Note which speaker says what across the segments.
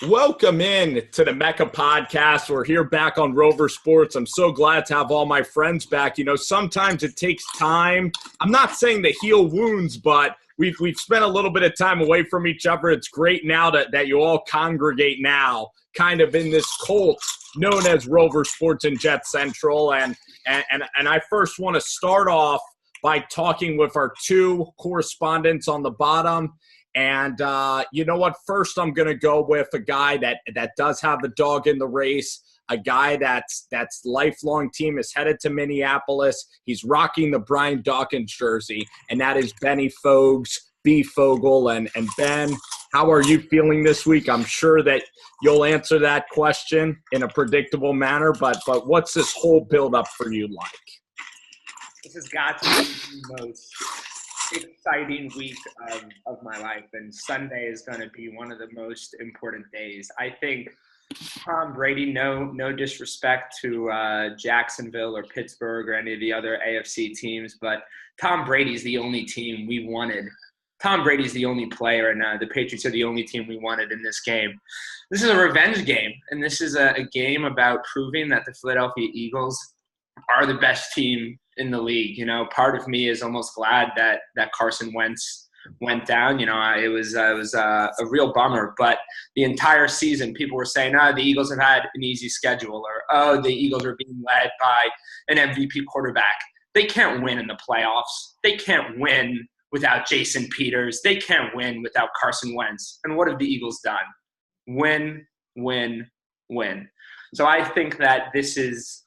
Speaker 1: Welcome in to the Mecca podcast. We're here back on Rover Sports. I'm so glad to have all my friends back. You know, sometimes it takes time. I'm not saying to heal wounds, but we've spent a little bit of time away from each other. It's great now that you all congregate now, kind of in this cult known as Rover Sports and Jetscentral. And I first want to start off by talking with our two correspondents on the bottom. And you know what? First, I'm going to go with a guy that does have a dog in the race, a guy that's lifelong team is headed to Minneapolis. He's rocking the Brian Dawkins jersey, and that is Benny Fogs, B. Fogel. And Ben, how are you feeling this week? I'm sure that you'll answer that question in a predictable manner, but what's this whole build-up for you like?
Speaker 2: This has got to be the most exciting week of my life, and Sunday is going to be one of the most important days. I think Tom Brady, no disrespect to Jacksonville or Pittsburgh or any of the other AFC teams, but Tom Brady's the only team we wanted. Tom Brady's the only player, and the Patriots are the only team we wanted in this game. This is a revenge game, and this is a game about proving that the Philadelphia Eagles are the best team in the league. You know, part of me is almost glad that Carson Wentz went down. You know, it was a real bummer. But the entire season, people were saying, the Eagles have had an easy schedule, or the Eagles are being led by an MVP quarterback. They can't win in the playoffs. They can't win without Jason Peters. They can't win without Carson Wentz. And what have the Eagles done? Win, win, win. So I think that this is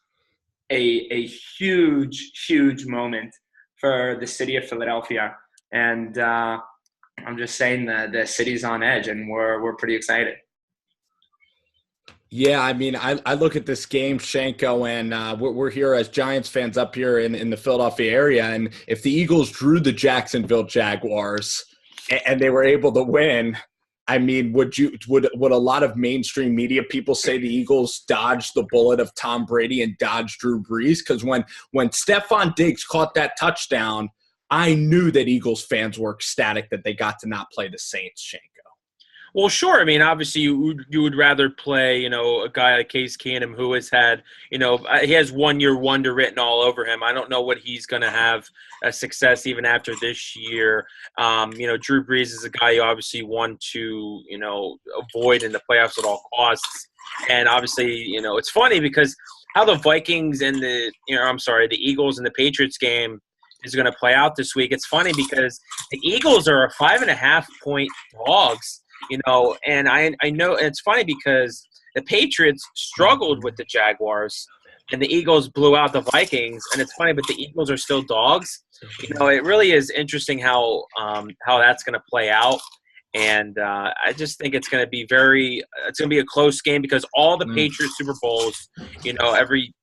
Speaker 2: a huge moment for the city of Philadelphia, and I'm just saying that the city's on edge, and we're pretty excited.
Speaker 1: Yeah, I mean, I look at this game, Shenko, and we're here as Giants fans up here in the Philadelphia area, and if the Eagles drew the Jacksonville Jaguars and they were able to win, I mean, would a lot of mainstream media people say the Eagles dodged the bullet of Tom Brady and dodged Drew Brees? Because when Stephon Diggs caught that touchdown, I knew that Eagles fans were ecstatic that they got to not play the Saints, Shenko.
Speaker 3: Well, sure. I mean, obviously, you would rather play, a guy like Case Keenum who has had, he has 1 year wonder written all over him. I don't know what he's going to have a success even after this year. Drew Brees is a guy you obviously want to, avoid in the playoffs at all costs. And obviously, it's funny because how the Vikings and the Eagles and the Patriots game is going to play out this week. It's funny because the Eagles are 5.5-point dogs. And I know it's funny because the Patriots struggled with the Jaguars and the Eagles blew out the Vikings. And it's funny, but the Eagles are still dogs. It really is interesting how that's going to play out. And I just think it's going to be a close game because all the Patriots Super Bowls, every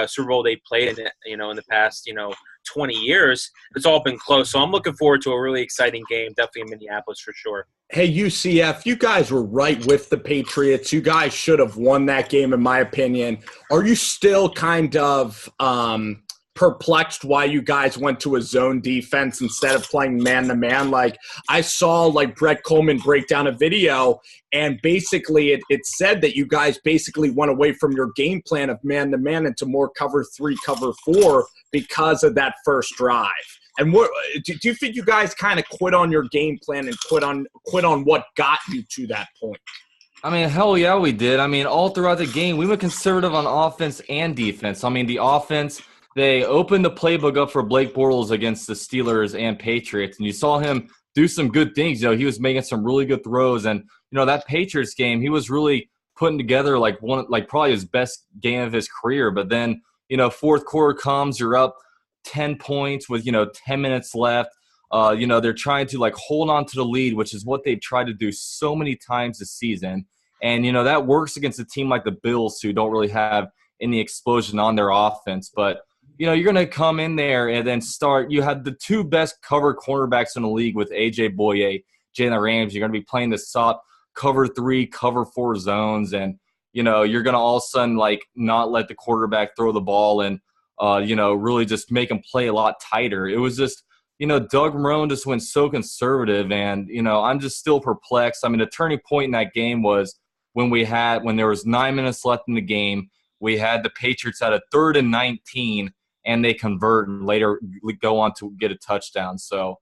Speaker 3: Super Bowl they played in it, in the past, 20 years, it's all been close. So I'm looking forward to a really exciting game, definitely in Minneapolis for sure.
Speaker 1: Hey, UCF, you guys were right with the Patriots. You guys should have won that game, in my opinion. Are you still kind of perplexed why you guys went to a zone defense instead of playing man-to-man? Like, I saw, Brett Coleman break down a video, and basically it said that you guys basically went away from your game plan of man-to-man into more cover 3, cover 4 because of that first drive. And what do you think you guys kind of quit on your game plan and quit on what got you to that point?
Speaker 4: I mean, hell yeah, we did. I mean, all throughout the game, we went conservative on offense and defense. I mean, the offense, they opened the playbook up for Blake Bortles against the Steelers and Patriots, and you saw him do some good things. He was making some really good throws, and that Patriots game, he was really putting together probably his best game of his career. But then, fourth quarter comes, you're up 10 points with 10 minutes left. They're trying to hold on to the lead, which is what they've tried to do so many times this season. And that works against a team like the Bills, who don't really have any explosion on their offense. But you're going to come in there and then start. You had the two best cover cornerbacks in the league with A.J. Boye, Jalen Ramsey. You're going to be playing the soft cover 3, cover 4 zones, and you're going to all of a sudden not let the quarterback throw the ball and really just make them play a lot tighter. It was just Doug Marrone just went so conservative, and I'm just still perplexed. I mean, the turning point in that game was when there was 9 minutes left in the game. We had the Patriots at a 3rd and 19, and they convert and later go on to get a touchdown. So,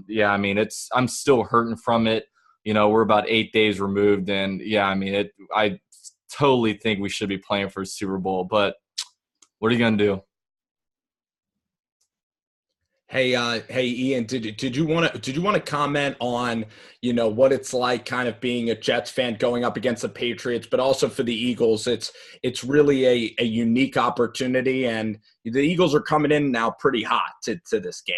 Speaker 4: yeah, I mean, I'm still hurting from it. We're about 8 days removed, and yeah, I mean, I totally think we should be playing for a Super Bowl, but what are you gonna do?
Speaker 1: Hey, Ian, did you want to comment on what it's like kind of being a Jets fan going up against the Patriots, but also for the Eagles, it's really a unique opportunity, and the Eagles are coming in now pretty hot to this game.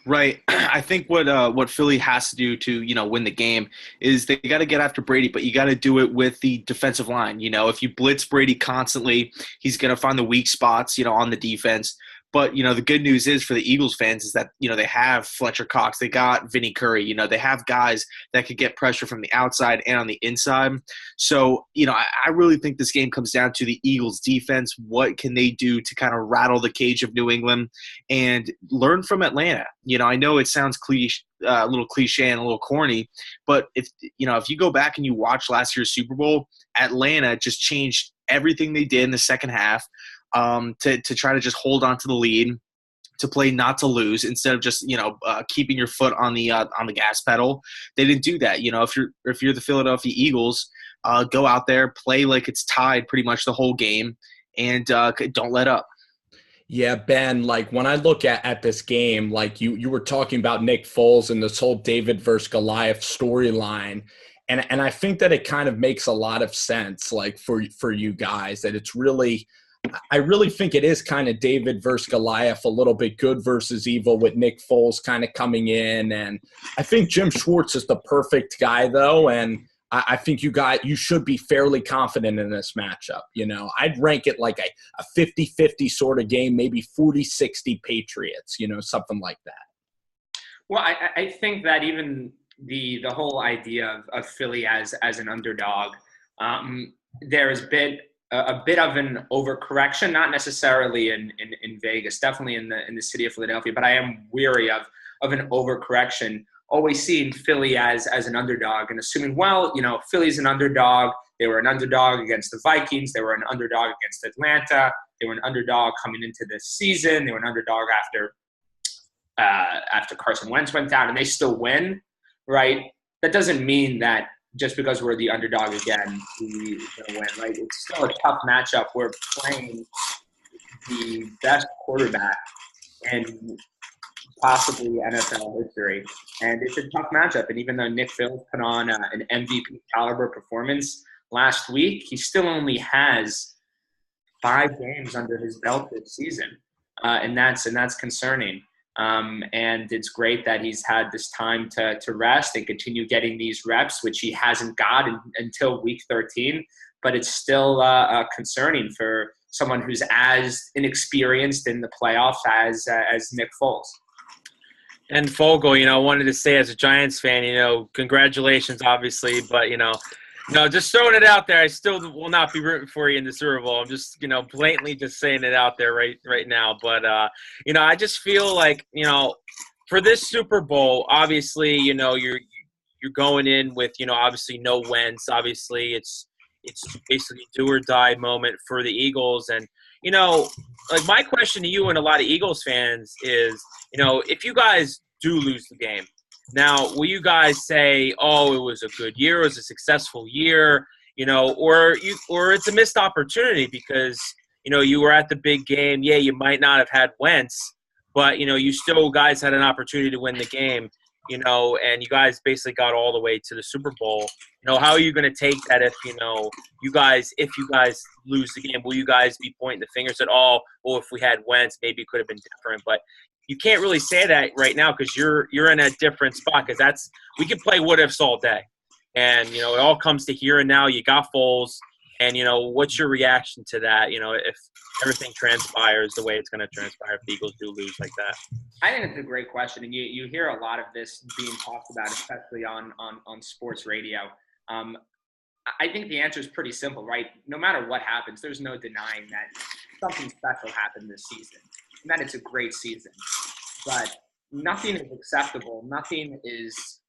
Speaker 5: Right. I think what Philly has to do to, win the game is they got to get after Brady, but you got to do it with the defensive line. If you blitz Brady constantly, he's going to find the weak spots, on the defense. But, the good news is for the Eagles fans is that, they have Fletcher Cox. They got Vinny Curry. They have guys that could get pressure from the outside and on the inside. So, I really think this game comes down to the Eagles defense. What can they do to kind of rattle the cage of New England and learn from Atlanta? I know it sounds a little cliche and a little corny, but if you go back and you watch last year's Super Bowl, Atlanta just changed everything they did in the second half. To try to just hold on to the lead, to play not to lose instead of just keeping your foot on the gas pedal. They didn't do that. If you're the Philadelphia Eagles, go out there, play like it's tied pretty much the whole game, and don't let up.
Speaker 1: Yeah, Ben, like when I look at this game, like you were talking about Nick Foles and this whole David versus Goliath storyline. And I think that it kind of makes a lot of sense, like for you guys, that I really think it is kind of David versus Goliath, a little bit good versus evil with Nick Foles kind of coming in. And I think Jim Schwartz is the perfect guy, though. And I think you should be fairly confident in this matchup. I'd rank it like a 50-50 sort of game, maybe 40-60 Patriots, something like that.
Speaker 2: Well, I think that even the whole idea of Philly as an underdog, there has been a bit of an overcorrection, not necessarily in Vegas, definitely in the city of Philadelphia, but I am weary of an overcorrection. Always seeing Philly as an underdog and assuming, Philly's an underdog. They were an underdog against the Vikings. They were an underdog against Atlanta. They were an underdog coming into this season. They were an underdog after Carson Wentz went down, and they still win, right? That doesn't mean that just because we're the underdog again, we're going to win, right? It's still a tough matchup. We're playing the best quarterback in possibly NFL history, and it's a tough matchup. And even though Nick Foles put on an MVP caliber performance last week, he still only has 5 games under his belt this season, and that's concerning. And it's great that he's had this time to rest and continue getting these reps, which he hasn't got until week 13. But it's still concerning for someone who's as inexperienced in the playoffs as Nick Foles.
Speaker 3: And Fogel, I wanted to say as a Giants fan, congratulations, obviously, but just throwing it out there, I still will not be rooting for you in the Super Bowl. I'm just, blatantly just saying it out there right now. But, I just feel like, for this Super Bowl, obviously, you're going in with, obviously no Wentz. Obviously, it's basically do or die moment for the Eagles. And, like my question to you and a lot of Eagles fans is, if you guys do lose the game, now, will you guys say, "Oh, it was a good year, it was a successful year," or it's a missed opportunity because you were at the big game. Yeah, you might not have had Wentz, but you still guys had an opportunity to win the game. And you guys basically got all the way to the Super Bowl. How are you going to take that if you guys lose the game? Will you guys be pointing the fingers at all? Well, if we had Wentz, maybe it could have been different, but. You can't really say that right now because you're in a different spot because we can play what ifs all day, and it all comes to here and now. You got Foles, and what's your reaction to that? If everything transpires the way it's going to transpire, if the Eagles do lose like that.
Speaker 2: I think it's a great question, and you hear a lot of this being talked about, especially on sports radio. I think the answer is pretty simple, right? No matter what happens, there's no denying that something special happened this season. And that it's a great season. But nothing is acceptable. Nothing is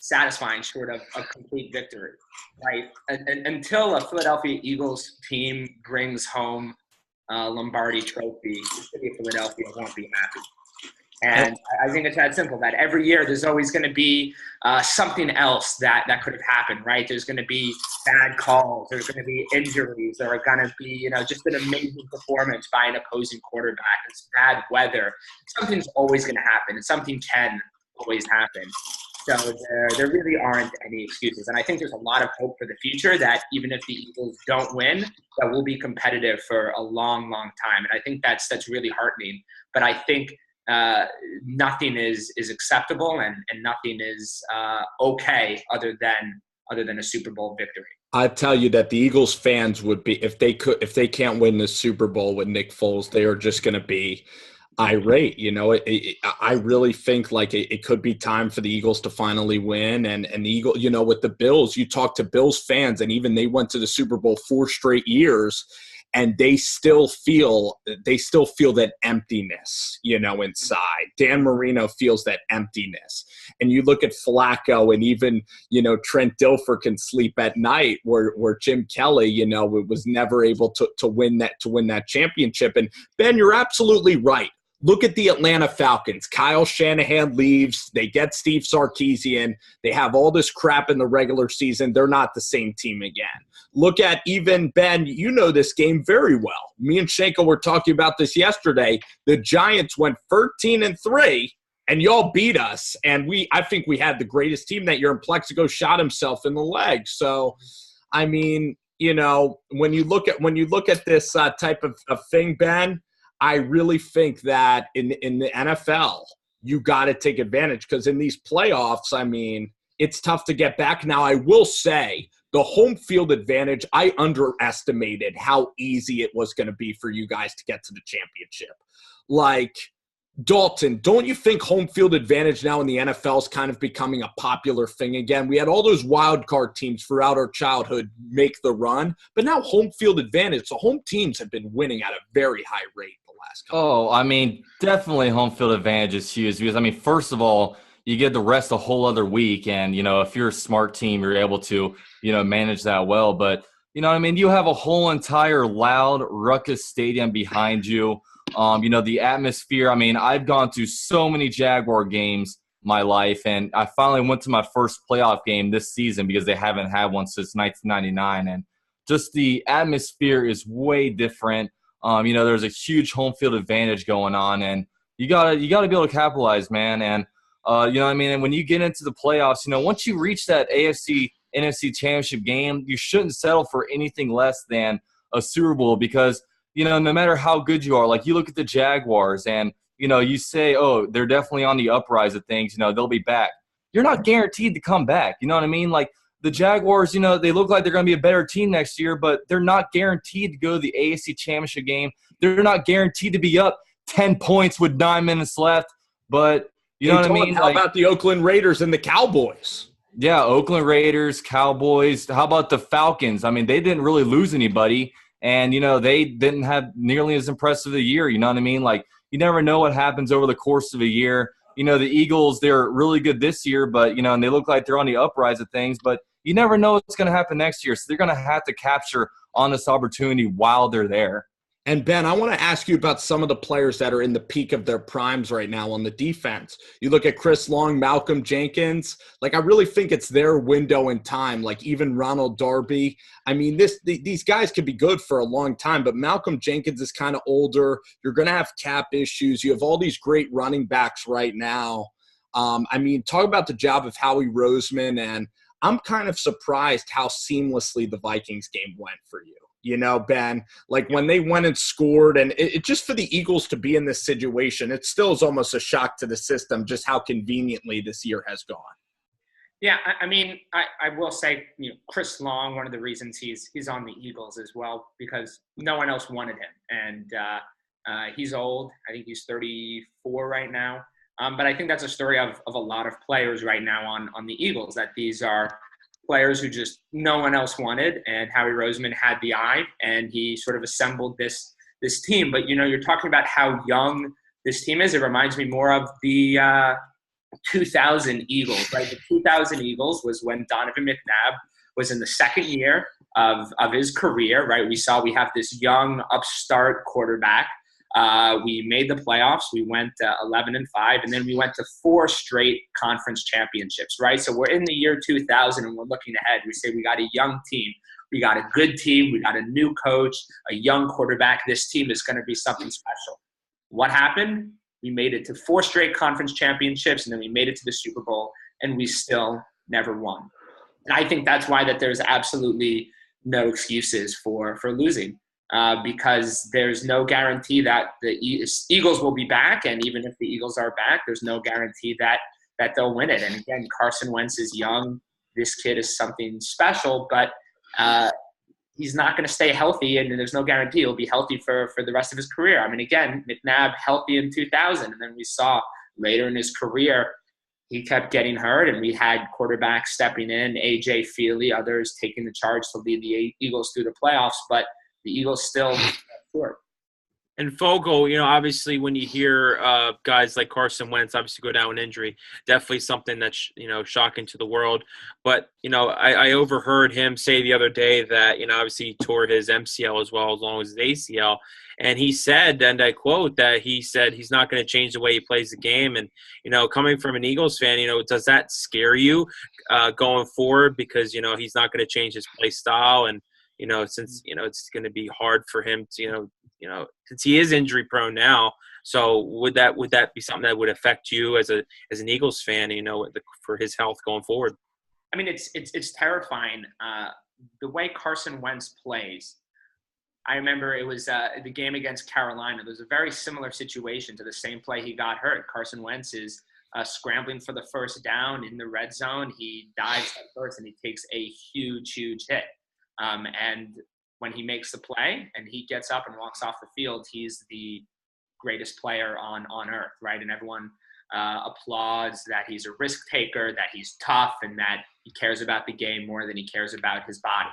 Speaker 2: satisfying short of a complete victory, right? And until a Philadelphia Eagles team brings home Lombardi Trophy, the city of Philadelphia won't be happy. And I think it's that simple, that every year there's always going to be something else that could have happened, right? There's going to be bad calls. There's going to be injuries. There are going to be, just an amazing performance by an opposing quarterback. It's bad weather. Something's always going to happen, and something can always happen. So there really aren't any excuses. And I think there's a lot of hope for the future that even if the Eagles don't win, that we'll be competitive for a long, long time. And I think that's really heartening. But I think nothing is acceptable and nothing is okay other than a Super Bowl victory.
Speaker 1: I tell you that the Eagles fans would be, if they can't win the Super Bowl with Nick Foles, they are just going to be irate. I really think like it could be time for the Eagles to finally win. And the Eagle, with the Bills, you talk to Bills fans, and even they went to the Super Bowl 4 straight years, and they still feel that emptiness, inside. Dan Marino feels that emptiness. And you look at Flacco, and even, Trent Dilfer can sleep at night, where Jim Kelly, was never able to win that championship. And Ben, you're absolutely right. Look at the Atlanta Falcons. Kyle Shanahan leaves. They get Steve Sarkisian. They have all this crap in the regular season. They're not the same team again. Look at even, Ben, you know this game very well. Me and Shenko were talking about this yesterday. The Giants went 13-3, and y'all beat us. And I think we had the greatest team that year, and Plexico shot himself in the leg. So, I mean, when you look at this type of thing, Ben, I really think that in the NFL, you got to take advantage, because in these playoffs, I mean, it's tough to get back. Now, I will say the home field advantage, I underestimated how easy it was going to be for you guys to get to the championship. Like, Dalton, don't you think home field advantage now in the NFL is kind of becoming a popular thing again? We had all those wild card teams throughout our childhood make the run, but now home field advantage, the home teams have been winning at a very high rate the last couple.
Speaker 4: Oh, I mean, definitely home field advantage is huge because, I mean, first of all, you get the rest a whole other week, and, if you're a smart team, you're able to, manage that well. But, you have a whole entire loud ruckus stadium behind you. The atmosphere, I mean, I've gone to so many Jaguar games my life, and I finally went to my first playoff game this season because they haven't had one since 1999, and just the atmosphere is way different. There's a huge home field advantage going on, and you gotta be able to capitalize, man. And and when you get into the playoffs, once you reach that AFC NFC championship game, you shouldn't settle for anything less than a Super Bowl because no matter how good you are, like you look at the Jaguars and, you say, oh, they're definitely on the uprise of things, they'll be back. You're not guaranteed to come back. You know what I mean? Like the Jaguars, they look like they're going to be a better team next year, but they're not guaranteed to go to the AFC Championship game. They're not guaranteed to be up 10 points with 9 minutes left. But you know what I mean?
Speaker 1: How about the Oakland Raiders and the Cowboys?
Speaker 4: Yeah, Oakland Raiders, Cowboys. How about the Falcons? I mean, they didn't really lose anybody. And, they didn't have nearly as impressive a year. You know what I mean? Like, you never know what happens over the course of a year. The Eagles, they're really good this year, but, and they look like they're on the uprise of things. But you never know what's going to happen next year. So they're going to have to capture on this opportunity while they're there.
Speaker 1: And, Ben, I want to ask you about some of the players that are in the peak of their primes right now on the defense. You look at Chris Long, Malcolm Jenkins. Like, I really think it's their window in time, like even Ronald Darby. I mean, these guys could be good for a long time, but Malcolm Jenkins is kind of older. You're going to have cap issues. You have all these great running backs right now. Talk about the job of Howie Roseman, and I'm kind of surprised how seamlessly the Vikings game went for you. Ben, like when they went and scored, and it just for the Eagles to be in this situation, it still is almost a shock to the system just how conveniently this year has gone.
Speaker 2: Yeah, I will say, Chris Long, one of the reasons he's on the Eagles as well, because no one else wanted him. And he's old. I think he's 34 right now. But I think that's a story of a lot of players right now on the Eagles, that these are players who just no one else wanted, and Howie Roseman had the eye, and he sort of assembled this team. But, you're talking about how young this team is. It reminds me more of the 2000 Eagles, right? The 2000 Eagles was when Donovan McNabb was in the second year of his career, right? We have this young upstart quarterback. We made the playoffs. We went 11-5, and then we went to 4 straight conference championships, right? So we're in the year 2000, and we're looking ahead. We say we got a young team. We got a good team. We got a new coach, a young quarterback. This team is going to be something special. What happened? We made it to 4 straight conference championships, and then we made it to the Super Bowl, and we still never won. And I think that's why that there's absolutely no excuses for losing. Because there's no guarantee that the Eagles will be back, and even if the Eagles are back, there's no guarantee that they'll win it. And again, Carson Wentz is young. This kid is something special, but he's not going to stay healthy, and there's no guarantee he'll be healthy for the rest of his career. I mean, again, McNabb healthy in 2000, and then we saw later in his career he kept getting hurt, and we had quarterbacks stepping in, A.J. Feely, others taking the charge to lead the Eagles through the playoffs, but the Eagles still short.
Speaker 3: And Fogel, obviously when you hear guys like Carson Wentz obviously go down with injury, definitely something that's, shocking to the world. But, I overheard him say the other day that, obviously he tore his MCL as long as his ACL. And he said, and I quote, that he said he's not going to change the way he plays the game. And, coming from an Eagles fan, does that scare you going forward? Because, he's not going to change his play style. And, since, it's going to be hard for him to, since he is injury prone now. So would that be something that would affect you as an Eagles fan, for his health going forward?
Speaker 2: I mean, it's terrifying. The way Carson Wentz plays, I remember it was the game against Carolina. There was a very similar situation to the same play he got hurt. Carson Wentz is scrambling for the first down in the red zone. He dives at first, and he takes a huge hit. And when he makes the play and he gets up and walks off the field, he's the greatest player on earth, right? And everyone applauds that he's a risk taker, that he's tough, and that he cares about the game more than he cares about his body.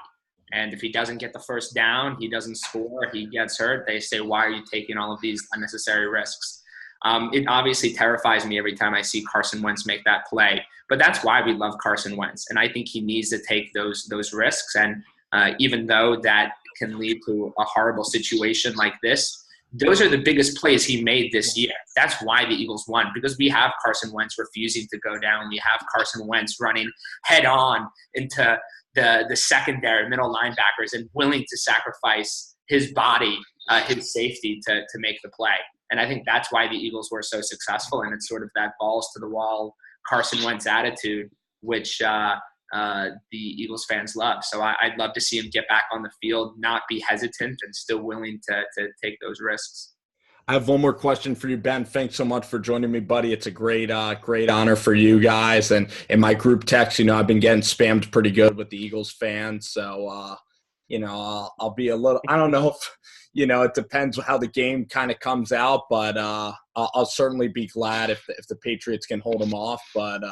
Speaker 2: And if he doesn't get the first down, he doesn't score, he gets hurt, they say, why are you taking all of these unnecessary risks? It obviously terrifies me every time I see Carson Wentz make that play. But that's why we love Carson Wentz. And I think he needs to take those risks. And even though that can lead to a horrible situation like this, those are the biggest plays he made this year. That's why the Eagles won, because we have Carson Wentz refusing to go down. We have Carson Wentz running head on into the secondary middle linebackers and willing to sacrifice his body, his safety to make the play. And I think that's why the Eagles were so successful. And it's sort of that balls to the wall Carson Wentz attitude, which the Eagles fans love. So I'd love to see him get back on the field, not be hesitant, and still willing to take those risks.
Speaker 1: I have one more question for you, Ben. Thanks so much for joining me, buddy. It's a great honor for you guys. And in my group text, I've been getting spammed pretty good with the Eagles fans. So, I'll be a little – I don't know if – it depends how the game kind of comes out, but I'll certainly be glad if the Patriots can hold them off. But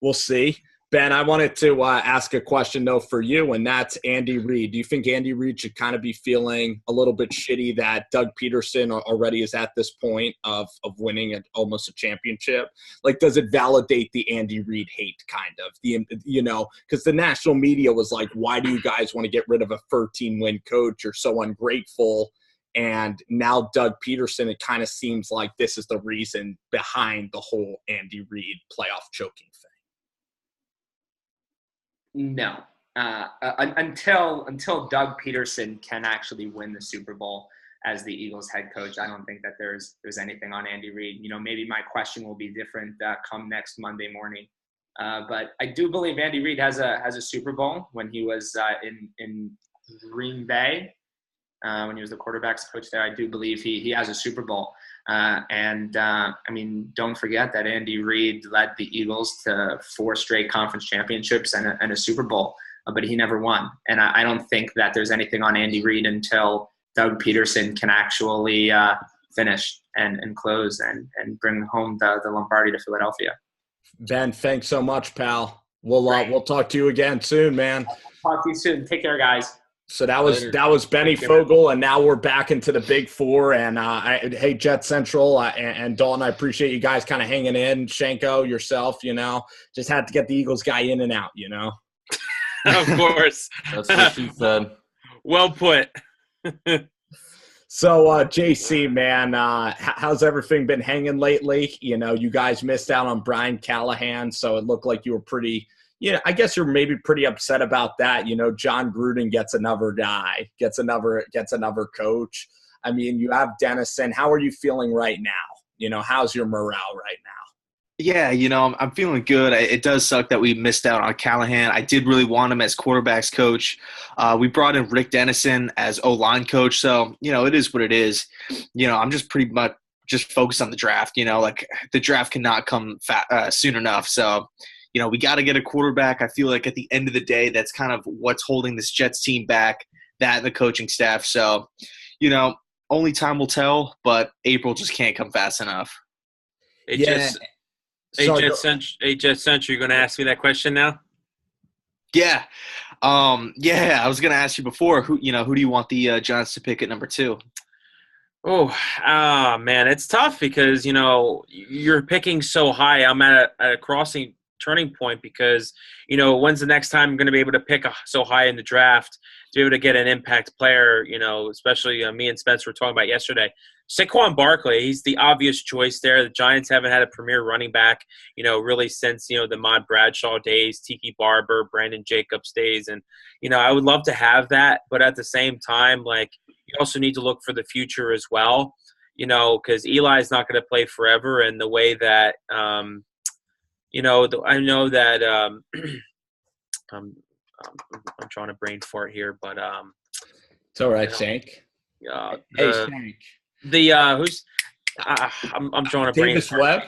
Speaker 1: we'll see. Ben, I wanted to ask a question, though, for you, and that's Andy Reid. Do you think Andy Reid should kind of be feeling a little bit shitty that Doug Peterson already is at this point of winning almost a championship? Like, does it validate the Andy Reid hate, kind of? Because the national media was like, why do you guys want to get rid of a 13-win coach? You're so ungrateful. And now Doug Peterson, it kind of seems like this is the reason behind the whole Andy Reid playoff choking thing.
Speaker 2: No, until Doug Peterson can actually win the Super Bowl as the Eagles head coach, I don't think that there's anything on Andy Reid. Maybe my question will be different come next Monday morning. But I do believe Andy Reid has a Super Bowl. When he was in Green Bay, when he was the quarterback's coach there, I do believe he has a Super Bowl. Don't forget that Andy Reid led the Eagles to 4 straight conference championships and a Super Bowl, but he never won. And I don't think that there's anything on Andy Reid until Doug Peterson can actually finish and close and bring home the Lombardi to Philadelphia.
Speaker 1: Ben, thanks so much, pal. We'll talk to you again soon, man.
Speaker 2: Talk to you soon. Take care, guys.
Speaker 1: So that was Benny Fogel, and now we're back into the Big Four. And hey, Jetscentral and Dalton, I appreciate you guys kind of hanging in. Shenko, yourself, just had to get the Eagles guy in and out,
Speaker 3: Of course.
Speaker 4: That's what she said.
Speaker 3: Well put.
Speaker 1: So, JC, man, how's everything been hanging lately? You guys missed out on Brian Callahan, so it looked like you were pretty – I guess you're maybe pretty upset about that. John Gruden gets another guy, gets another coach. I mean, you have Dennison. How are you feeling right now? How's your morale right now?
Speaker 5: Yeah, I'm feeling good. It does suck that we missed out on Callahan. I did really want him as quarterbacks coach. We brought in Rick Dennison as O-line coach. So, it is what it is. I'm just pretty much just focused on the draft. Like the draft cannot come soon enough. So, we got to get a quarterback. I feel like at the end of the day, that's kind of what's holding this Jets team back, that and the coaching staff. So, only time will tell, but April just can't come fast enough.
Speaker 3: Hey, Jetscentral, you're going to ask me that question now?
Speaker 5: Yeah. I was going to ask you before, who do you want the Giants to pick at number 2?
Speaker 3: Oh, man, it's tough because, you're picking so high. I'm at a turning point because, when's the next time I'm going to be able to pick so high in the draft to be able to get an impact player, especially me and Spence were talking about yesterday. Saquon Barkley, he's the obvious choice there. The Giants haven't had a premier running back, really since, the Ahmad Bradshaw days, Tiki Barber, Brandon Jacobs days. And, I would love to have that. But at the same time, you also need to look for the future as well, because Eli's not going to play forever. And the way that, I know that I'm trying to brain fart here, but
Speaker 1: it's all right, Shank.
Speaker 3: Hey, Shank. I'm drawing a brain
Speaker 1: Davis
Speaker 3: fart.
Speaker 1: Webb?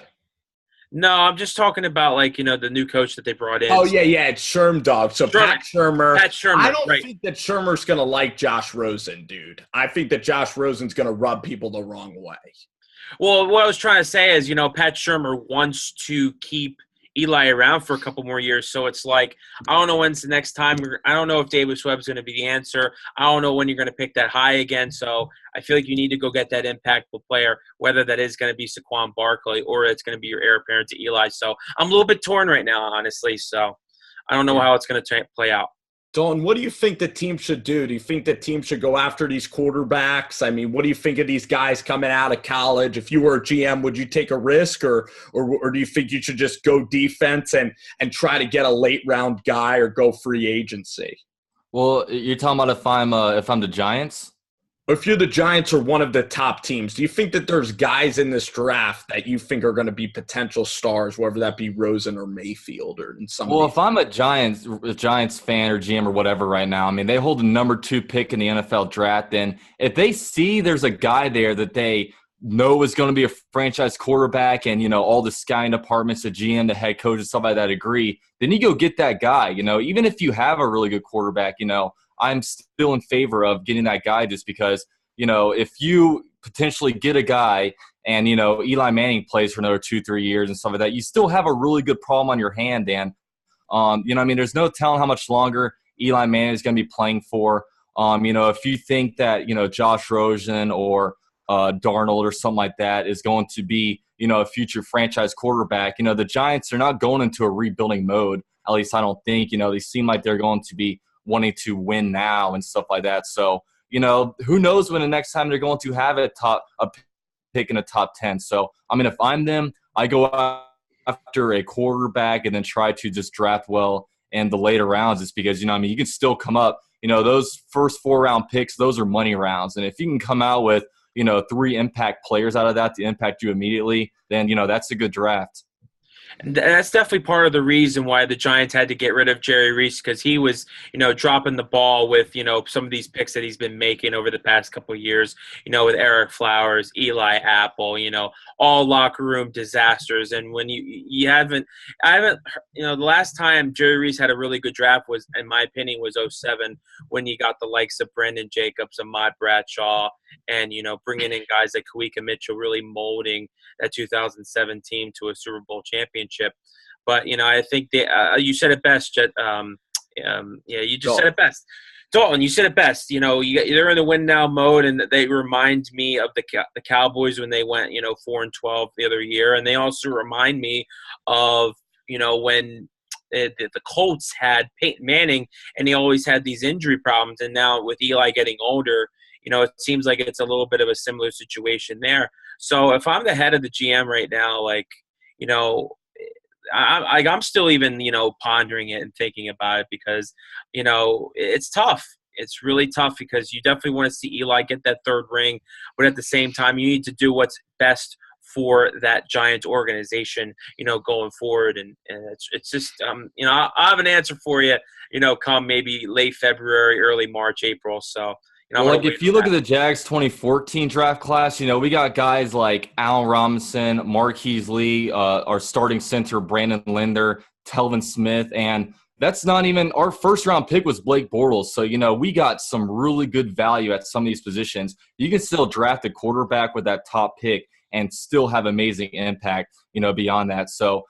Speaker 3: No, I'm just talking about the new coach that they brought in.
Speaker 1: Oh yeah, it's Sherm Dog. So Pat Shurmur. I don't
Speaker 3: right.
Speaker 1: think that Shermer's gonna like Josh Rosen, dude. I think that Josh Rosen's gonna rub people the wrong way.
Speaker 3: Well, what I was trying to say is, Pat Shurmur wants to keep Eli around for a couple more years. So it's I don't know when's the next time. I don't know if Davis Webb's going to be the answer. I don't know when you're going to pick that high again. So I feel like you need to go get that impactful player, whether that is going to be Saquon Barkley or it's going to be your heir apparent to Eli. So I'm a little bit torn right now, honestly. So I don't know how it's going to play out.
Speaker 1: Dalton, what do you think the team should do? Do you think the team should go after these quarterbacks? I mean, what do you think of these guys coming out of college? If you were a GM, would you take a risk or do you think you should just go defense and try to get a late round guy or go free agency?
Speaker 4: Well, you're talking about if I'm the Giants?
Speaker 1: If you're the Giants or one of the top teams, do you think that there's guys in this draft that you think are going to be potential stars, whether that be Rosen or Mayfield or in some?
Speaker 4: Well, if I'm a Giants fan or GM or whatever right now, I mean, they hold the number 2 pick in the NFL draft. And if they see there's a guy there that they know is going to be a franchise quarterback and, all the scouting departments, the GM, the head coach, and stuff like that agree, then you go get that guy. Even if you have a really good quarterback, I'm still in favor of getting that guy just because, if you potentially get a guy and, Eli Manning plays for another 2-3 years and stuff like that, you still have a really good problem on your hand, Dan. There's no telling how much longer Eli Manning is going to be playing for. If you think that, Josh Rosen or Darnold or something like that is going to be, a future franchise quarterback, the Giants are not going into a rebuilding mode. At least I don't think, they seem like they're going to be wanting to win now and stuff like that. So, who knows when the next time they're going to have a pick in the top 10. So, if I'm them, I go after a quarterback and then try to just draft well in the later rounds. It's because, you can still come up, those first 4-round picks, those are money rounds. And if you can come out with, 3 impact players out of that to impact you immediately, then, that's a good draft.
Speaker 3: And that's definitely part of the reason why the Giants had to get rid of Jerry Reese, because he was, dropping the ball with, some of these picks that he's been making over the past couple of years, with Eric Flowers, Eli Apple, all locker room disasters. And when I haven't, the last time Jerry Reese had a really good draft was, in my opinion, was 2007 when you got the likes of Brandon Jacobs, Ahmad Bradshaw, and, bringing in guys like Kawika Mitchell, really molding that 2007 team to a Super Bowl championship. But, I think you said it best, Jet. You just said it best. Dalton, you said it best. They're in the win now mode, and they remind me of the Cowboys when they went 4-12 the other year, and they also remind me of when the Colts had Peyton Manning, and he always had these injury problems, and now with Eli getting older, it seems like it's a little bit of a similar situation there. So if I'm the head of the GM right now, I'm still even, pondering it and thinking about it because, it's tough. It's really tough because you definitely want to see Eli get that third ring, but at the same time, you need to do what's best for that Giants organization, going forward. And it's just, I have an answer for you, come maybe late February, early March, April. So,
Speaker 4: if you look at the Jags 2014 draft class, we got guys like Allen Robinson, Marquise Lee, our starting center, Brandon Linder, Telvin Smith, and that's not even – our first-round pick was Blake Bortles. So, we got some really good value at some of these positions. You can still draft a quarterback with that top pick and still have amazing impact, beyond that. So,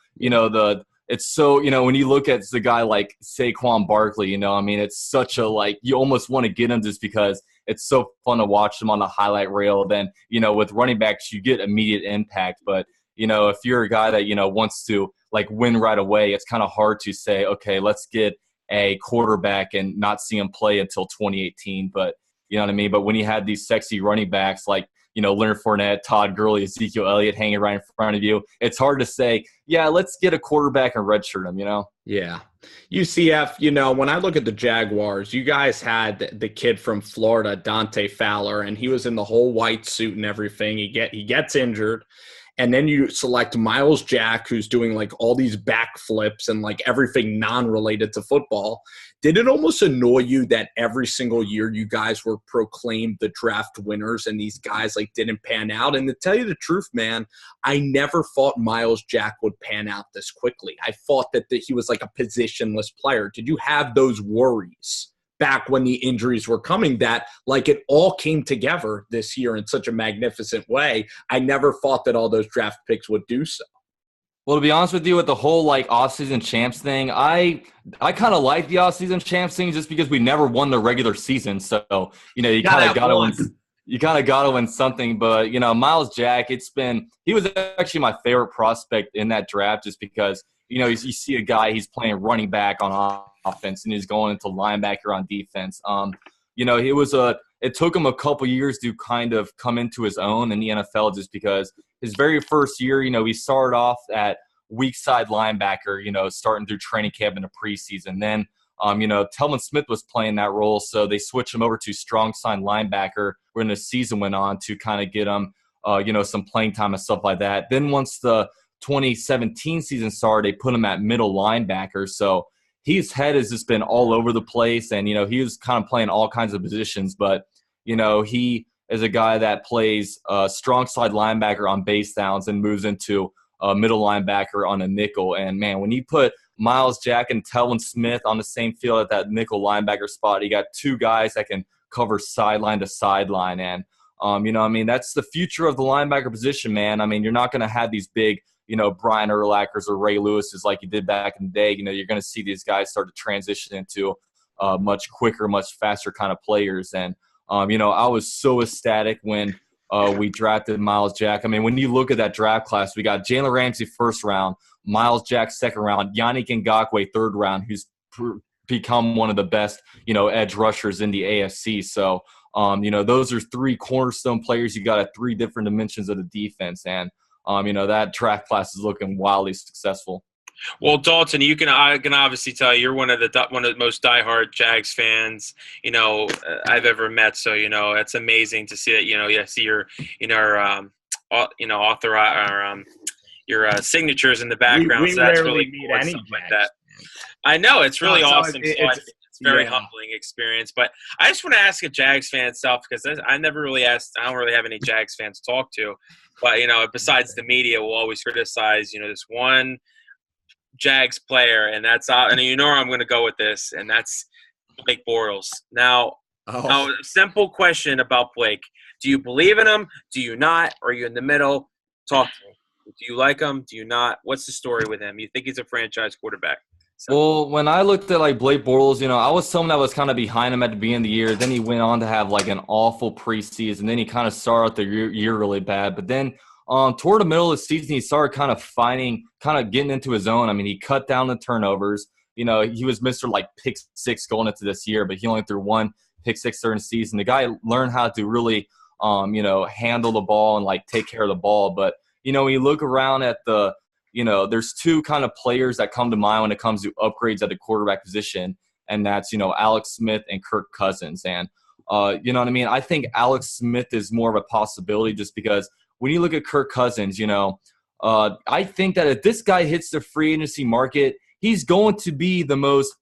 Speaker 4: it's so, when you look at the guy like Saquon Barkley, it's such a, you almost want to get him just because it's so fun to watch him on the highlight reel. Then, with running backs, you get immediate impact. But, if you're a guy that, wants to, win right away, it's kind of hard to say, okay, let's get a quarterback and not see him play until 2018. But, you know what I mean? But when you had these sexy running backs like, Leonard Fournette, Todd Gurley, Ezekiel Elliott hanging right in front of you, it's hard to say, yeah, let's get a quarterback and redshirt him,
Speaker 1: Yeah. UCF, when I look at the Jaguars, you guys had the kid from Florida, Dante Fowler, and he was in the whole white suit and everything. He gets injured. And then you select Myles Jack, who's doing all these backflips and everything non-related to football. Did it almost annoy you that every single year you guys were proclaimed the draft winners and these guys didn't pan out? And to tell you the truth, man, I never thought Myles Jack would pan out this quickly. I thought that he was a positionless player. Did you have those worries back when the injuries were coming that it all came together this year in such a magnificent way? I never thought that all those draft picks would do so.
Speaker 4: Well, to be honest with you, with the whole offseason champs thing, I kind of like the offseason champs thing just because we never won the regular season. So, you kind of got to win. You kind of got to win something. But, Myles Jack, he was actually my favorite prospect in that draft just because, you see a guy, he's playing running back on offense and he's going into linebacker on defense. It took him a couple years to kind of come into his own in the NFL just because his very first year, he started off at weak side linebacker, starting through training camp in the preseason. Then, Telvin Smith was playing that role, so they switched him over to strong side linebacker when the season went on to kind of get him, some playing time and stuff like that. Then once the 2017 season started, they put him at middle linebacker. So his head has just been all over the place, and, he was kind of playing all kinds of positions. But, he is a guy that plays strong side linebacker on base downs and moves into middle linebacker on a nickel. And, man, when you put Myles Jack and Telvin Smith on the same field at that nickel linebacker spot, you got two guys that can cover sideline to sideline. And, that's the future of the linebacker position, man. You're not going to have these big – Brian Urlachers or Ray Lewis's like you did back in the day. You're going to see these guys start to transition into much quicker, much faster kind of players. And, I was so ecstatic when we drafted Myles Jack. When you look at that draft class, we got Jalen Ramsey first round, Myles Jack second round, Yannick Ngakoue third round, who's become one of the best, edge rushers in the AFC. So, those are three cornerstone players. You got at three different dimensions of the defense. And, that draft class is looking wildly successful.
Speaker 3: Well, Dalton, I can obviously tell you're one of the most diehard Jags fans, I've ever met. So, it's amazing to see that, see your, your signatures in the background.
Speaker 1: We
Speaker 3: so that's
Speaker 1: rarely
Speaker 3: really
Speaker 1: meet
Speaker 3: cool
Speaker 1: any
Speaker 3: stuff like
Speaker 1: Jags.
Speaker 3: that. I know it's really awesome.
Speaker 1: It's
Speaker 3: a very humbling experience. But I just want to ask a Jags fan itself because I never really asked. I don't really have any Jags fans to talk to. But besides the media, will always criticize this one Jags player, and that's and where I'm going to go with this, and that's Blake Bortles. Now, a simple question about Blake: do you believe in him? Do you not? Or are you in the middle? Talk to me. Do you like him? Do you not? What's the story with him? You think he's a franchise quarterback?
Speaker 4: Well, when I looked at like Blake Bortles, I was someone that was kind of behind him at the beginning of the year. Then he went on to have like an awful preseason. Then he kind of started the year really bad. But then toward the middle of the season, he started kind of getting into his own. I mean, he cut down the turnovers. He was Mr. like pick six going into this year, but he only threw one pick six during the season. The guy learned how to really, handle the ball and like take care of the ball. But, when you look around at there's two kind of players that come to mind when it comes to upgrades at the quarterback position, and that's, Alex Smith and Kirk Cousins. And, you know what I mean? I think Alex Smith is more of a possibility just because when you look at Kirk Cousins, I think that if this guy hits the free agency market, he's going to be the most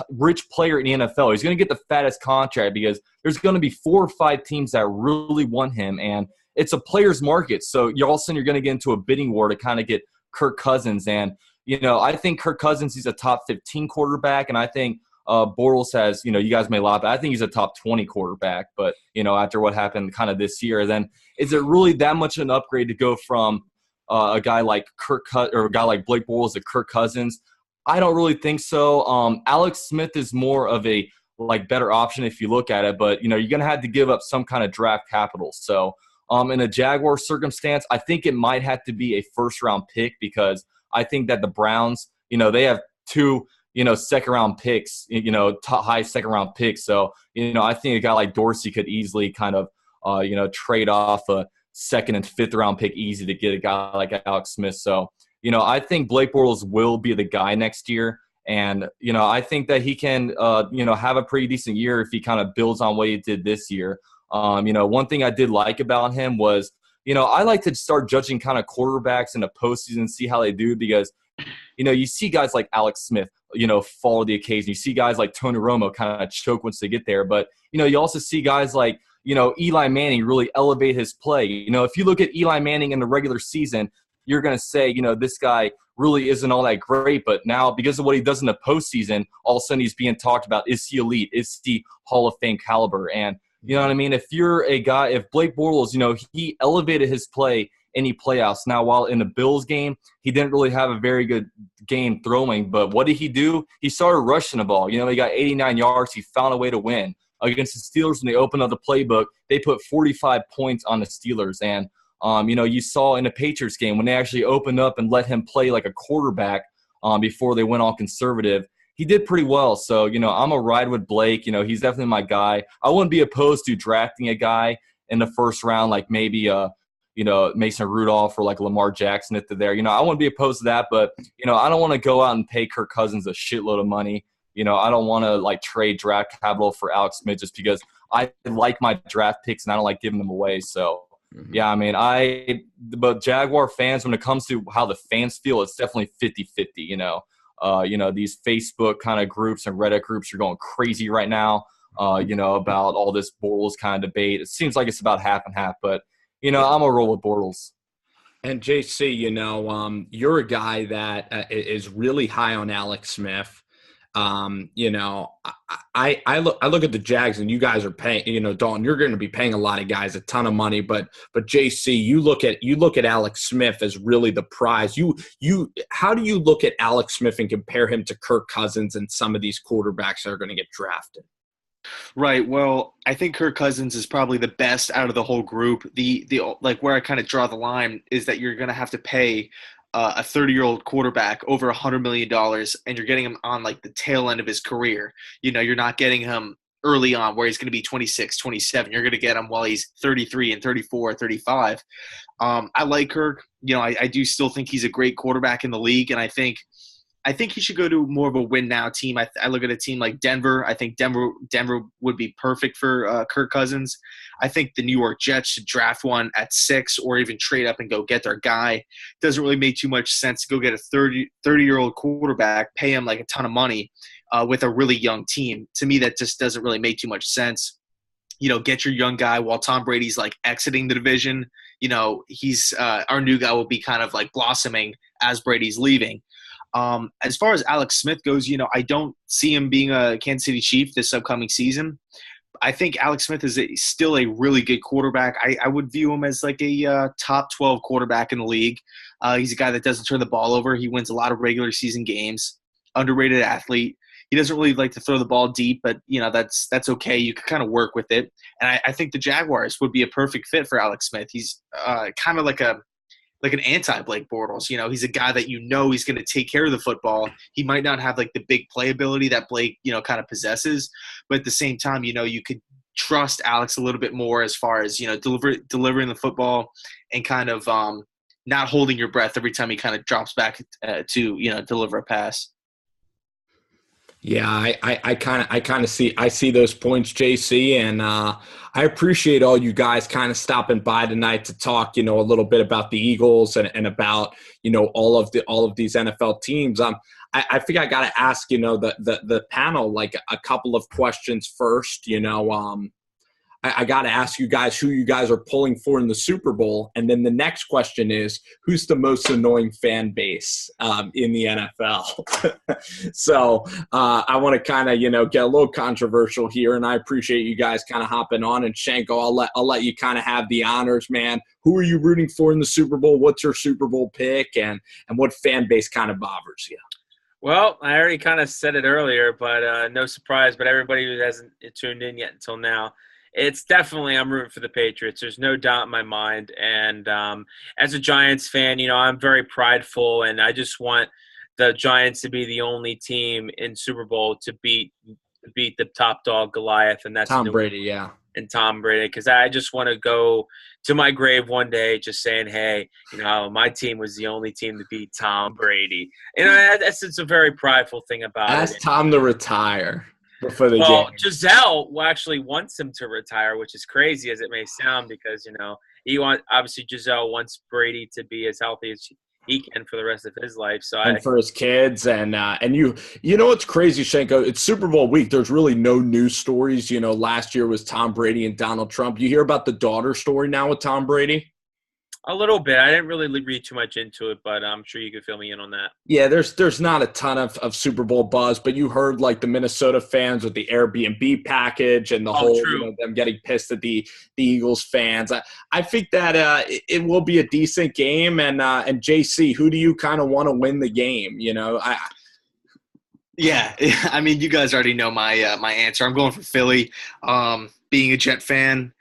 Speaker 4: rich player in the NFL. He's going to get the fattest contract because there's going to be 4 or 5 teams that really want him, and it's a player's market. So all of a sudden you're going to get into a bidding war to kind of get Kirk Cousins. And, I think Kirk Cousins, he's a top 15 quarterback. And I think Bortles has, you guys may laugh, but I think he's a top 20 quarterback. But, after what happened kind of this year, then is it really that much an upgrade to go from a guy like or a guy like Blake Bortles to Kirk Cousins? I don't really think so. Alex Smith is more of a better option if you look at it. But, you're going to have to give up some kind of draft capital. So, in a Jaguar circumstance, I think it might have to be a first-round pick because I think that the Browns, they have 2, second-round picks, high second-round picks. So, I think a guy like Dorsey could easily kind of, trade off a second- and fifth-round pick easy to get a guy like Alex Smith. So, I think Blake Bortles will be the guy next year. And, I think that he can, have a pretty decent year if he kind of builds on what he did this year. One thing I did like about him was, I like to start judging kind of quarterbacks in the postseason, see how they do because, you see guys like Alex Smith, fall to the occasion. You see guys like Tony Romo kind of choke once they get there. But, you also see guys like, Eli Manning really elevate his play. If you look at Eli Manning in the regular season, you're going to say, this guy really isn't all that great. But now because of what he does in the postseason, all of a sudden he's being talked about. Is he elite? Is he Hall of Fame caliber? And, you know what I mean? If you're a guy, if Blake Bortles, he elevated his play in the playoffs. Now, while in the Bills game, he didn't really have a very good game throwing. But what did he do? He started rushing the ball. He got 89 yards. He found a way to win. Against the Steelers, when they opened up the playbook, they put 45 points on the Steelers. And, you saw in the Patriots game when they actually opened up and let him play like a quarterback before they went all conservative. He did pretty well. So, I'm a ride with Blake. He's definitely my guy. I wouldn't be opposed to drafting a guy in the first round, like maybe, Mason Rudolph or like Lamar Jackson if they're there. I wouldn't be opposed to that. But, I don't want to go out and pay Kirk Cousins a shitload of money. I don't want to trade draft capital for Alex Smith just because I like my draft picks and I don't like giving them away. So, yeah, I mean, but Jaguar fans, when it comes to how the fans feel, it's definitely 50-50, these Facebook kind of groups and Reddit groups are going crazy right now, about all this Bortles kind of debate. It seems like it's about half and half, but, I'm a roll with Bortles.
Speaker 1: And JC, you're a guy that is really high on Alex Smith. I look at the Jags and you guys are paying, Dalton, you're going to be paying a lot of guys a ton of money, but JC, you look at Alex Smith as really the prize. How do you look at Alex Smith and compare him to Kirk Cousins and some of these quarterbacks that are going to get drafted?
Speaker 5: Right. Well, I think Kirk Cousins is probably the best out of the whole group. The where I kind of draw the line is that you're going to have to pay a 30-year-old quarterback over $100 million, and you're getting him on the tail end of his career. You're not getting him early on where he's going to be 26, 27. You're going to get him while he's 33 and 34, 35. I like Kirk. I do still think he's a great quarterback in the league, and I think he should go to more of a win-now team. I look at a team like Denver. I think Denver would be perfect for Kirk Cousins. I think the New York Jets should draft one at 6 or even trade up and go get their guy. Doesn't really make too much sense to go get a 30-year-old quarterback, pay him a ton of money with a really young team. To me, that just doesn't really make too much sense. Get your young guy while Tom Brady's exiting the division. He's our new guy will be kind of blossoming as Brady's leaving. As far as Alex Smith goes, I don't see him being a Kansas City Chief this upcoming season. I think Alex Smith is still a really good quarterback. I would view him as a top 12 quarterback in the league. He's a guy that doesn't turn the ball over. He wins a lot of regular season games. underrated athlete. He doesn't really like to throw the ball deep, but that's okay. You can kind of work with it, and I think the Jaguars would be a perfect fit for Alex Smith. He's kind of like an anti-Blake Bortles. He's a guy that he's going to take care of the football. He might not have like the big playability that Blake kind of possesses, but at the same time, you could trust Alex a little bit more as far as delivering the football and kind of not holding your breath every time he kind of drops back to deliver a pass.
Speaker 1: Yeah, I kind of see those points, JC, and I appreciate all you guys kind of stopping by tonight to talk, a little bit about the Eagles and about, all of these NFL teams. I think I got to ask, the panel like a couple of questions first. I got to ask you guys who you guys are pulling for in the Super Bowl. And then the next question is, who's the most annoying fan base in the NFL? So I want to kind of, get a little controversial here. And I appreciate you guys kind of hopping on. And Shenko, I'll let you kind of have the honors, man. Who are you rooting for in the Super Bowl? What's your Super Bowl pick? And what fan base kind of bothers you?
Speaker 3: Well, I already kind of said it earlier, but no surprise. But everybody who hasn't tuned in yet until now, it's definitely I'm rooting for the Patriots. There's no doubt in my mind. And as a Giants fan, I'm very prideful, and I just want the Giants to be the only team in Super Bowl to beat the top dog Goliath, and that's
Speaker 1: Tom Brady, yeah.
Speaker 3: And Tom Brady, because I just want to go to my grave one day just saying, hey, my team was the only team to beat Tom Brady. It's a very prideful thing about it.
Speaker 1: Ask Tom to retire. Game.
Speaker 3: Giselle actually wants him to retire, which is crazy as it may sound, because obviously Giselle wants Brady to be as healthy as he can for the rest of his life.
Speaker 1: For his kids, and what's crazy, Shenko? It's Super Bowl week. There's really no news stories. Last year was Tom Brady and Donald Trump. You hear about the daughter story now with Tom Brady?
Speaker 3: A little bit. I didn't really read too much into it, but I'm sure you could fill me in on that.
Speaker 1: Yeah, there's not a ton of Super Bowl buzz, but you heard like the Minnesota fans with the Airbnb package and the whole them getting pissed at the Eagles fans. I think that it will be a decent game. And JC, who do you kind of want to win the game?
Speaker 5: Yeah, I mean, you guys already know my answer. I'm going for Philly. Being a Jet fan.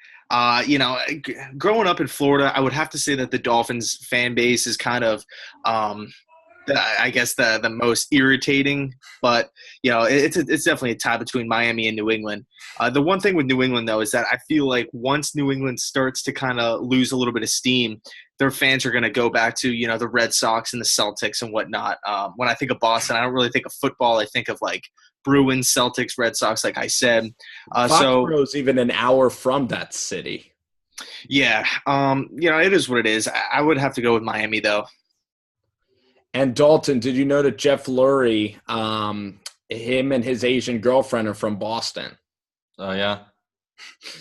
Speaker 5: Growing up in Florida, I would have to say that the Dolphins fan base is kind of, I guess, the most irritating. But, it's definitely a tie between Miami and New England. The one thing with New England, though, is that I feel like once New England starts to kind of lose a little bit of steam, their fans are going to go back to, the Red Sox and the Celtics and whatnot. When I think of Boston, I don't really think of football. I think of, like, Bruins, Celtics, Red Sox, like I said.
Speaker 1: Foxborough's even an hour from that city.
Speaker 5: Yeah. It is what it is. I would have to go with Miami, though.
Speaker 1: And Dalton, did you know that Jeff Lurie, him and his Asian girlfriend are from Boston?
Speaker 4: Oh, yeah.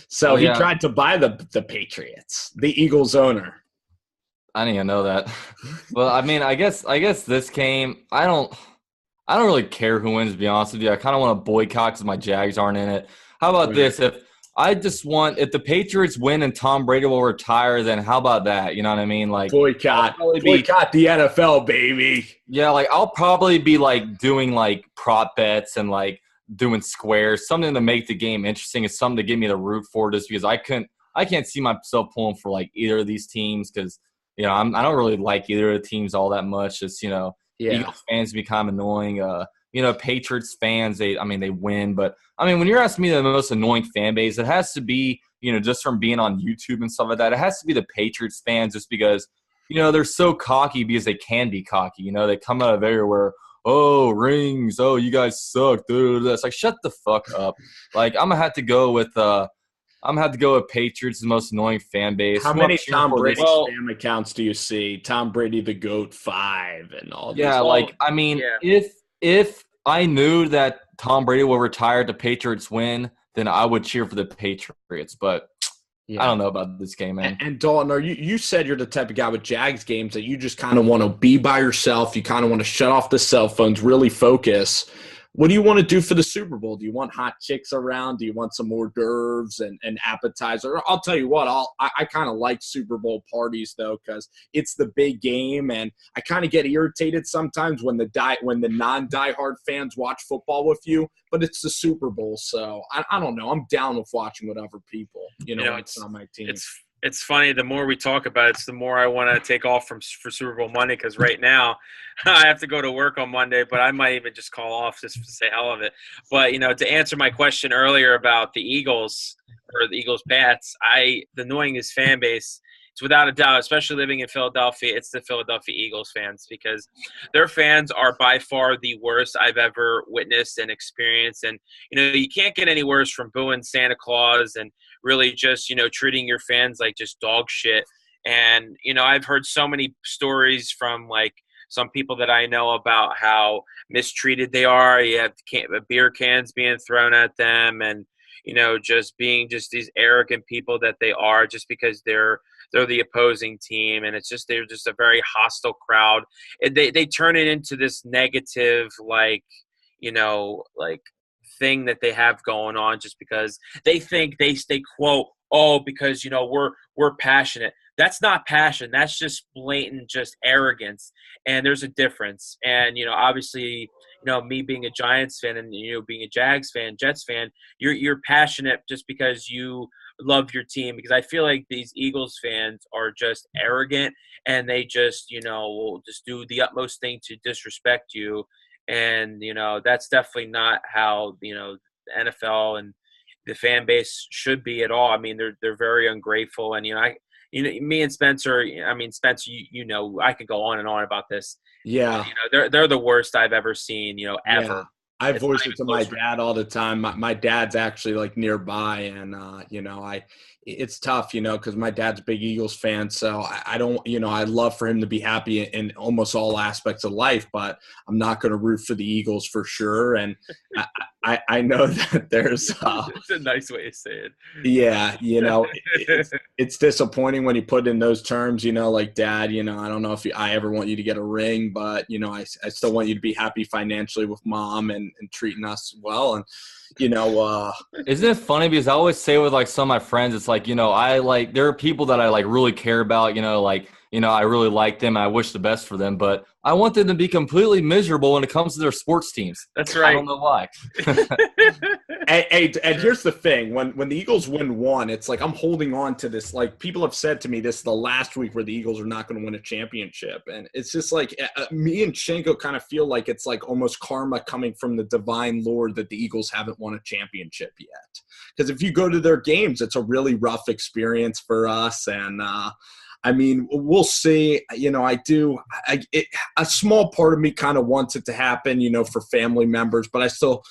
Speaker 1: So he tried to buy the Patriots, the Eagles owner.
Speaker 4: I didn't even know that. Well, I mean, I guess this game, I don't really care who wins, to be honest with you. I kind of want to boycott because my Jags aren't in it. How about this? If the Patriots win and Tom Brady will retire, then how about that? You know what I mean? Like
Speaker 1: boycott the NFL, baby.
Speaker 4: Yeah, like I'll probably be like doing like prop bets and like doing squares, something to make the game interesting. It's something to get me to root for, just because I can't see myself pulling for like either of these teams, because I don't really like either of the teams all that much. It's Eagles fans be kind of annoying. Patriots fans, they win. But, I mean, when you're asking me the most annoying fan base, it has to be, just from being on YouTube and stuff like that, it has to be the Patriots fans, just because, they're so cocky because they can be cocky. They come out of everywhere. Oh, rings. Oh, you guys suck. It's like, shut the fuck up. Like, I'm going to have to go with Patriots, the most annoying fan base.
Speaker 1: How many Tom Brady spam accounts do you see? Tom Brady, the GOAT 5 and all this.
Speaker 4: Yeah, if I knew that Tom Brady will retire, the Patriots win, then I would cheer for the Patriots. But I don't know about this game, man.
Speaker 1: And Dalton, you said you're the type of guy with Jags games that you just kind of want to be by yourself. You kind of want to shut off the cell phones, really focus. what do you want to do for the Super Bowl? Do you want hot chicks around? Do you want some hors d'oeuvres and appetizer? I'll tell you what, I kind of like Super Bowl parties though, because it's the big game, and I kind of get irritated sometimes when the non-diehard fans watch football with you, but it's the Super Bowl, so I don't know. I'm down with watching with other people. It's on my team.
Speaker 3: It's funny. The more we talk about it, the more I want to take off for Super Bowl Monday, because right now I have to go to work on Monday, but I might even just call off just to say hell of it. But, to answer my question earlier about the Eagles or the Eagles-Pats, the New England's fan base, it's without a doubt, especially living in Philadelphia, it's the Philadelphia Eagles fans, because their fans are by far the worst I've ever witnessed and experienced. And, you can't get any worse from booing Santa Claus and really just, treating your fans like just dog shit. And, I've heard so many stories from, like, some people that I know about how mistreated they are. You have beer cans being thrown at them, and, just being just these arrogant people that they are, just because they're the opposing team. And they're just a very hostile crowd. And they turn it into this negative, like thing that they have going on, just because they think they quote, oh, because we're passionate. That's not passion. That's just blatant, just arrogance. And there's a difference. And obviously, me being a Giants fan and being a Jags fan, Jets fan, you're passionate just because you love your team. Because I feel like these Eagles fans are just arrogant, and they just will just do the utmost thing to disrespect you. And that's definitely not how the NFL and the fan base should be at all. I mean, they're very ungrateful. And me and Spencer. I mean, Spencer, I could go on and on about this.
Speaker 1: Yeah,
Speaker 3: they're the worst I've ever seen. Ever.
Speaker 1: Yeah. I voice it to my dad all the time. My dad's actually like nearby, and it's tough, because my dad's a big Eagles fan. So I don't, I'd love for him to be happy in almost all aspects of life, but I'm not going to root for the Eagles for sure. And I know that there's
Speaker 3: it's a nice way to say it.
Speaker 1: Yeah, it's disappointing when you put it in those terms, like, Dad, I don't know if I ever want you to get a ring, but I still want you to be happy financially with Mom and treating us well. And
Speaker 4: isn't it funny, because I always say with like some of my friends, it's like, there are people that I like really care about, I really like them. I wish the best for them, but I want them to be completely miserable when it comes to their sports teams.
Speaker 3: That's right.
Speaker 4: I don't know why.
Speaker 1: And here's the thing. When the Eagles win one, it's like I'm holding on to this. Like, people have said to me, this is the last week where the Eagles are not going to win a championship. And it's just like me and Shenko kind of feel like it's like almost karma coming from the divine Lord that the Eagles haven't won a championship yet. Because if you go to their games, it's a really rough experience for us. And I mean, we'll see. A small part of me kind of wants it to happen, for family members, but I still,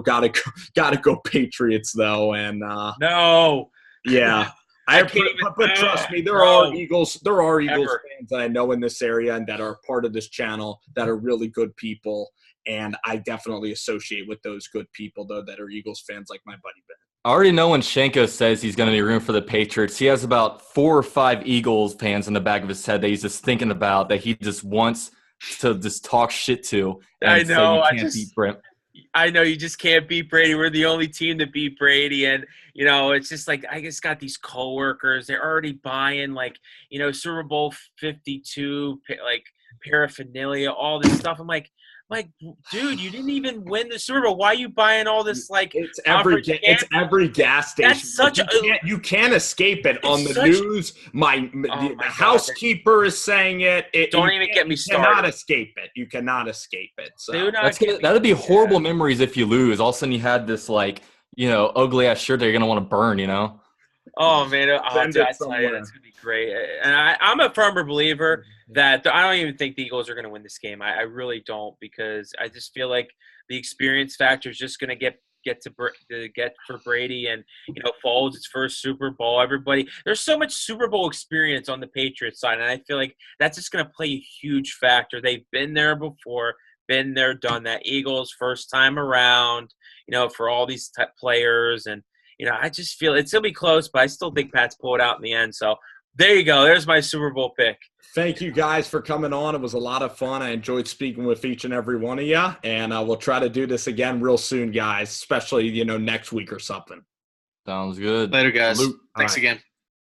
Speaker 1: gotta go Patriots though. And
Speaker 3: no,
Speaker 1: yeah, but trust me, there are Eagles fans that I know in this area and that are part of this channel that are really good people, and I definitely associate with those good people though that are Eagles fans, like my buddy Ben.
Speaker 4: I already know when Shenko says he's going to be rooting for the Patriots, he has about 4 or 5 Eagles fans in the back of his head that he's just thinking about, that he just wants to just talk shit to. And
Speaker 3: I know.
Speaker 4: I
Speaker 3: know you just can't beat Brady. We're the only team to beat Brady. And, it's just like, I just got these coworkers. They're already buying Super Bowl 52, like paraphernalia, all this stuff. I'm like, dude, you didn't even win the Super Bowl. Why are you buying all this? Like,
Speaker 1: it's every gas station.
Speaker 3: That's such
Speaker 1: you can't escape it on the news. The housekeeper is saying it.
Speaker 3: Don't even get me started.
Speaker 1: You cannot escape it. So
Speaker 4: that'd be horrible memories if you lose. All of a sudden you had this ugly ass shirt that you're gonna want to burn.
Speaker 3: Oh man, I tell you, that's gonna be great. And I'm a firmer believer that I don't even think the Eagles are going to win this game. I really don't, because I just feel like the experience factor is just going to get for Brady, and Foles, his first Super Bowl. Everybody, there's so much Super Bowl experience on the Patriots side, and I feel like that's just going to play a huge factor. They've been there before, been there, done that. Eagles first time around, for all these players, and I just feel it's going to be close, but I still think Pats pull it out in the end. So There you go. There's my Super Bowl pick.
Speaker 1: Thank you guys for coming on. It was a lot of fun. I enjoyed speaking with each and every one of you, and we'll try to do this again real soon, guys, especially, next week or something.
Speaker 4: Sounds good.
Speaker 5: Later, guys.
Speaker 1: Salute.
Speaker 5: Thanks
Speaker 1: All right.
Speaker 5: again.